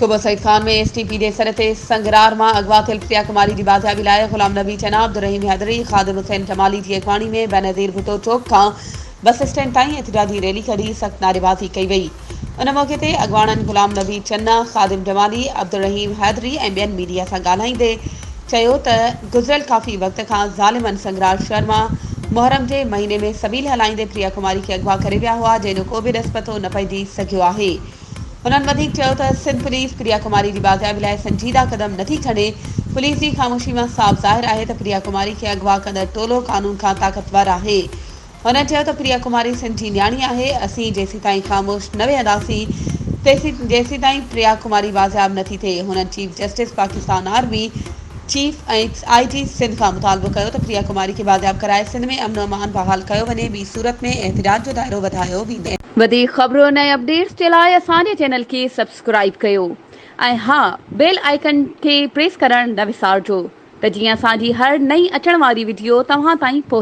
कुबर सईद खान में एसटीपी के सरते संगरार में अगवा थियल प्रिया कुमारी की बाजियाबी लाइ गुलाम नबी चना, अब्दुर्रहीम हैदरी, खादिम हुसैन जमाली की अगवानी में बेनज़ीर भुट्टो चौक का बस स्टैंड ताईं एहतजाजी रैली कढी सख्त नारेबाजी कई वई। उन मौके ते अगवाणनि गुलाम नबी चन्ना, खादिम जमाली, अब्दुर्रहीम हैदरी ऐं ॿियनि मीडिया सां ॻाल्हाईंदे चयो त गुज़िरियल काफ़ी वक़्त खां ज़ालिमनि संगरार शहर मां मुहर्रम के महीने में सबील हलाईंदे प्रिया कुमारी के अगवा करे विया हुआ, जंहिंजो को बि रस पतो न पइजी सघियो आहे। उन्हनि वधीक चयो त सिंध पुलिस प्रिया कुमारी की बाजियाबी लाइ संजीदा कदम नथी खणे। पुलिस की ख़ामोशी में साफ़ ज़ाहिर है त प्रिया कुमारी के अगवा कंदड़ टोलो कानून का ताक़तवर आहे। उन्हनि चयो त प्रिया कुमारी सिंध जी न्याणी आहे। असीं जेसीं ताईं ख़ामोश न वेहंदासीं जेसीं ताईं प्रिया कुमारी बाजियाब नथी थिए। हुननि chief justice Pakistan army chief IG Sindh का मुतालबो कयो त प्रिया कुमारी के बाजियाब कराए सिंध में अमन अमान बहाल कयो वञे। ॿी सूरत में एहतजाज जो दायरो वधायो वेंदो। वधीक ख़बरूं ऐं अपडेट्स जे लाइ असांजे चैनल खे सब्सक्राइब कयो ऐं हा, बेल आइकन खे प्रेस करणु न विसारिजो त जीअं असांजी हर नई अचण वारी वीडियो तव्हां ताईं पहुचे।